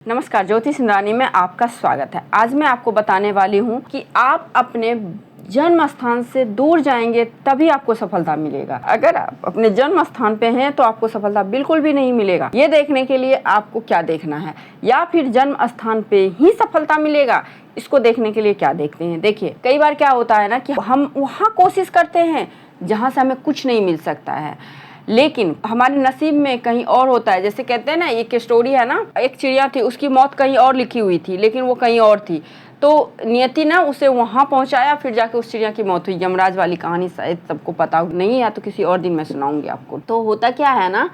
नमस्कार, ज्योति सिंधरानी में आपका स्वागत है। आज मैं आपको बताने वाली हूँ कि आप अपने जन्म स्थान से दूर जाएंगे तभी आपको सफलता मिलेगा। अगर आप अपने जन्म स्थान पे हैं तो आपको सफलता बिल्कुल भी नहीं मिलेगा। ये देखने के लिए आपको क्या देखना है, या फिर जन्म स्थान पे ही सफलता मिलेगा, इसको देखने के लिए क्या देखते हैं। देखिए, कई बार क्या होता है ना कि हम वहाँ कोशिश करते हैं जहाँ से हमें कुछ नहीं मिल सकता है, लेकिन हमारे नसीब में कहीं और होता है। जैसे कहते हैं ना, एक स्टोरी है ना, एक चिड़िया थी, उसकी मौत कहीं और लिखी हुई थी, लेकिन वो कहीं और थी, तो नियति ने उसे वहां पहुंचाया, फिर जाके उस चिड़िया की मौत हुई। यमराज वाली कहानी शायद सबको पता नहीं है, तो किसी और दिन मैं सुनाऊंगी आपको। तो होता क्या है ना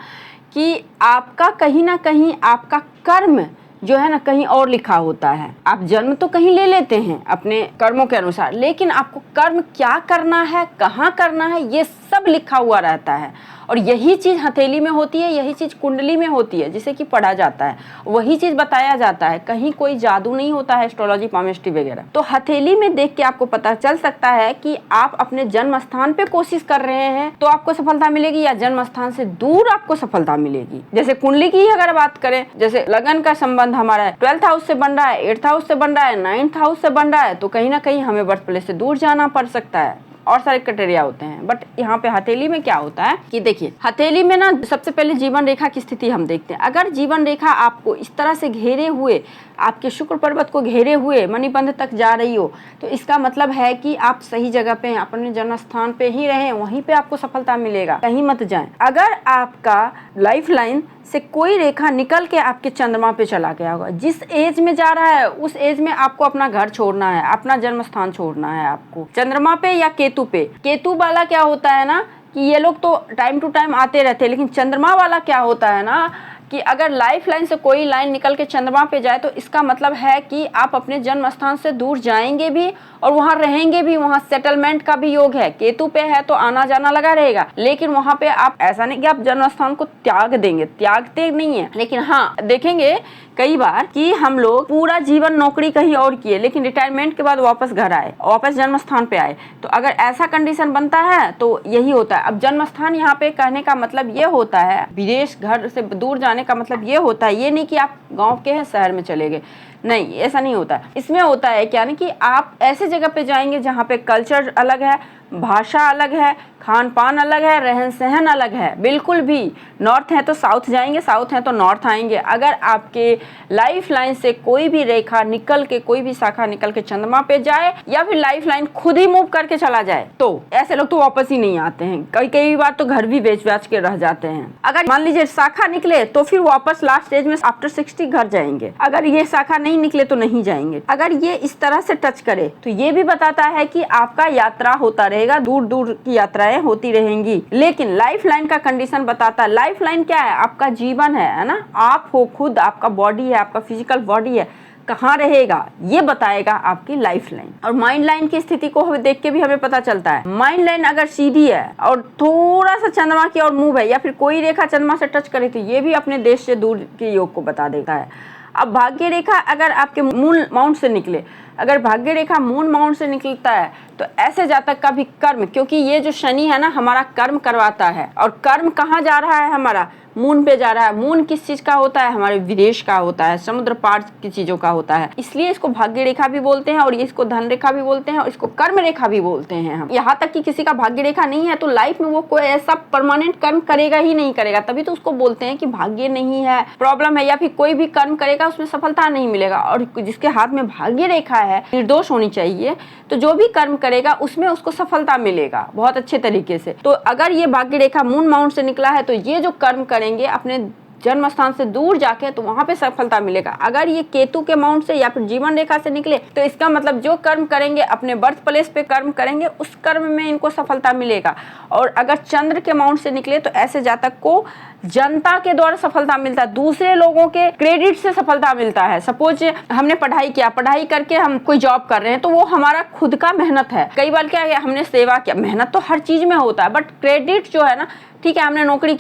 कि आपका कहीं ना कहीं आपका कर्म जो है ना कहीं और लिखा होता है। आप जन्म तो कहीं ले लेते हैं अपने कर्मों के अनुसार, लेकिन आपको कर्म क्या करना है, कहाँ करना है, ये सब लिखा हुआ रहता है। और यही चीज़ हथेली में होती है, यही चीज़ कुंडली में होती है, जिसे कि पढ़ा जाता है, वही चीज़ बताया जाता है। कहीं कोई जादू नहीं होता है, एस्ट्रोलॉजी, पामिस्ट्री वगैरह। तो हथेली में देख के आपको पता चल सकता है कि आप अपने जन्म स्थान पे कोशिश कर रहे हैं तो आपको सफलता मिलेगी, या जन्म स्थान से दूर आपको सफलता मिलेगी। जैसे कुंडली की अगर बात करें, जैसे लगन का संबंध हमारा 12th हाउस से बन रहा है, 8th हाउस से बन रहा है, 9th हाउस से बन रहा है, तो कहीं ना कहीं हमें बर्थ प्लेस से दूर जाना पड़ सकता है। और सारे क्राइटेरिया होते हैं, बट यहाँ पे हथेली में क्या होता है कि देखिए, हथेली में ना सबसे पहले जीवन रेखा की स्थिति हम देखते हैं। अगर जीवन रेखा आपको इस तरह से घेरे हुए, आपके शुक्र पर्वत को घेरे हुए मणिबंध तक जा रही हो, तो इसका मतलब है कि आप सही जगह पे हैं, अपने जन्म स्थान पे ही रहें, वहीं पे आपको सफलता मिलेगा, कहीं मत जाएं। अगर आपका लाइफ लाइन से कोई रेखा निकल के आपके चंद्रमा पे चला गया होगा, जिस एज में जा रहा है उस एज में आपको अपना घर छोड़ना है, अपना जन्म स्थान छोड़ना है आपको, चंद्रमा पे या केतु पे। केतु वाला क्या होता है ना कि ये लोग तो टाइम टू टाइम आते रहते हैं, लेकिन चंद्रमा वाला क्या होता है ना कि अगर लाइफ लाइन से कोई लाइन निकल के चंद्रमा पे जाए तो इसका मतलब है कि आप अपने जन्म स्थान से दूर जाएंगे भी और वहां रहेंगे भी, वहां सेटलमेंट का भी योग है। केतु पे है तो आना जाना लगा रहेगा, लेकिन वहां पे आप ऐसा नहीं कि आप जन्म स्थान को त्याग देंगे, त्यागते नहीं है। लेकिन हाँ, देखेंगे कई बार कि हम लोग पूरा जीवन नौकरी कहीं और किए, लेकिन रिटायरमेंट के बाद वापस घर आए, वापस जन्म स्थान पे आए। तो अगर ऐसा कंडीशन बनता है तो यही होता है। अब जन्म स्थान यहाँ पे कहने का मतलब ये होता है, विदेश घर से दूर जाने का मतलब ये होता है, ये नहीं कि आप गांव के हैं शहर में चले गए, नहीं, ऐसा नहीं होता। इसमें होता है क्या कि आप ऐसे जगह पे जाएंगे जहाँ पे कल्चर अलग है, भाषा अलग है, खान पान अलग है, रहन सहन अलग है। बिल्कुल भी नॉर्थ है तो साउथ जाएंगे, साउथ है तो नॉर्थ आएंगे। अगर आपके लाइफ लाइन से कोई भी रेखा निकल के, कोई भी शाखा निकल के चंद्रमा पे जाए, या फिर लाइफ लाइन खुद ही मूव करके चला जाए, तो ऐसे लोग तो वापस ही नहीं आते हैं। कई बार तो घर भी बेच बेच के रह जाते हैं। अगर मान लीजिए शाखा निकले तो फिर वापस लास्ट स्टेज में आफ्टर 60 घर जाएंगे। अगर ये शाखा नहीं निकले तो नहीं जाएंगे। अगर ये इस तरह से टच करे तो ये भी बताता है कि आपका यात्रा होता रहेगा, दूर दूर की यात्राएं होती रहेंगी। लेकिन लाइफ लाइन का कंडीशन बताता है। लाइफ लाइन क्या है? आपका जीवन है ना, आप हो खुद, आपका बॉडी है, आपका फिजिकल बॉडी है, कहाँ रहेगा ये बताएगा आपकी लाइफ लाइन। और माइंड लाइन की स्थिति को हमें देख के भी हमें पता चलता है। माइंड लाइन अगर सीधी है और थोड़ा सा चंद्रमा की ओर मूव है, या फिर कोई रेखा चंद्रमा से टच करे, तो ये भी अपने देश से दूर के योग को बता देता है। अब भाग्य रेखा अगर आपके मून माउंट से निकले, अगर भाग्य रेखा मून माउंट से निकलता है तो ऐसे जातक का भी कर्म, क्योंकि ये जो शनि है ना हमारा कर्म करवाता है, और कर्म कहाँ जा रहा है हमारा? मून पे जा रहा है। मून किस चीज का होता है? हमारे विदेश का होता है, समुद्र पार की चीजों का होता है। इसलिए इसको भाग्य रेखा भी बोलते हैं, और इसको धन रेखा भी बोलते हैं, और इसको कर्म रेखा भी बोलते हैं हम। यहाँ तक कि किसी का भाग्य रेखा नहीं है तो लाइफ में वो कोई ऐसा परमानेंट कर्म करेगा ही नहीं करेगा, तभी तो उसको बोलते हैं कि भाग्य नहीं है, प्रॉब्लम है, या फिर कोई भी कर्म करेगा उसमें सफलता नहीं मिलेगा। और जिसके हाथ में भाग्य रेखा है, निर्दोष होनी चाहिए, तो जो भी कर्म करेगा उसमें उसको सफलता मिलेगा बहुत अच्छे तरीके से। तो अगर ये भाग्य रेखा मून माउंट से निकला है तो ये जो कर्म करेंगे अपने जन्म स्थान से दूर जाके, तो वहां पे सफलता मिलेगा। अगर ये केतु के माउंट से या फिर जीवन रेखा से निकले तो इसका मतलब जो कर्म करेंगे अपने बर्थ प्लेस पे कर्म करेंगे, उस कर्म में इनको सफलता मिलेगा। और अगर चंद्र के माउंट से निकले तो ऐसे जातक को जनता के द्वारा सफलता मिलता है, दूसरे लोगों के क्रेडिट से सफलता मिलता है। सपोज हमने पढ़ाई किया, पढ़ाई करके हम कोई जॉब कर रहे हैं, तो वो हमारा खुद का मेहनत है। कई बार क्या है, हमने सेवा किया, मेहनत तो हर चीज में होता है, बट क्रेडिट जो है ना, ठीक है हमने नौकरी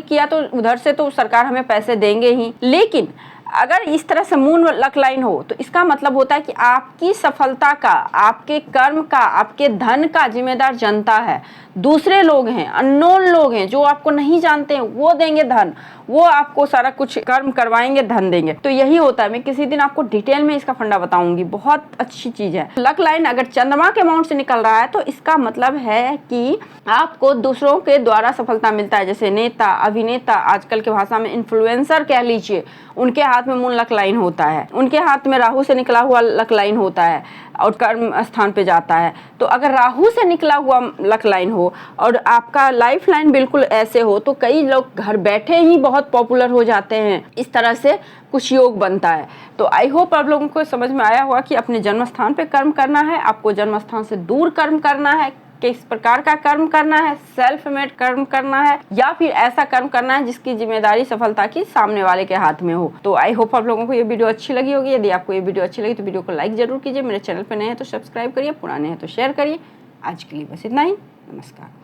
किया तो उधर से तो सरकार हमें पैसे देंगे ही, लेकिन अगर इस तरह से मून लक लाइन हो तो इसका मतलब होता है कि आपकी सफलता का, आपके कर्म का, आपके धन का जिम्मेदार जनता है, दूसरे लोग हैं, अननोन लोग हैं जो आपको नहीं जानते हैं, वो देंगे धन, वो आपको सारा कुछ कर्म करवाएंगे, धन देंगे। तो यही होता है। मैं किसी दिन आपको डिटेल में इसका फंडा बताऊंगी, बहुत अच्छी चीज है। लक लाइन अगर चंद्रमा के माउंट से निकल रहा है तो इसका मतलब है कि आपको दूसरों के द्वारा सफलता मिलता है। जैसे नेता, अभिनेता, आजकल के भाषा में इन्फ्लुएंसर कह लीजिए, उनके हाथ में मून लक लाइन होता है, उनके हाथ में राहु से निकला हुआ लक लाइन होता है और कर्म स्थान पे जाता है। तो अगर राहु से निकला हुआ लक लाइन हो और आपका लाइफ लाइन बिल्कुल ऐसे हो तो कई लोग घर बैठे ही बहुत पॉपुलर हो जाते हैं। इस तरह से कुछ योग बनता है। तो आई होप आप लोगों को समझ में आया होगा कि अपने जन्म स्थान पे कर्म करना है, आपको जन्म स्थान से दूर कर्म करना है, किस प्रकार का कर्म करना है, सेल्फ मेड कर्म करना है या फिर ऐसा कर्म करना है जिसकी जिम्मेदारी सफलता की सामने वाले के हाथ में हो। तो आई होप आप लोगों को ये वीडियो अच्छी लगी होगी। यदि आपको ये वीडियो अच्छी लगी तो वीडियो को लाइक जरूर कीजिए, मेरे चैनल पर नए हैं तो सब्सक्राइब करिए, पुराने हैं तो शेयर करिए। आज के लिए बस इतना ही, नमस्कार।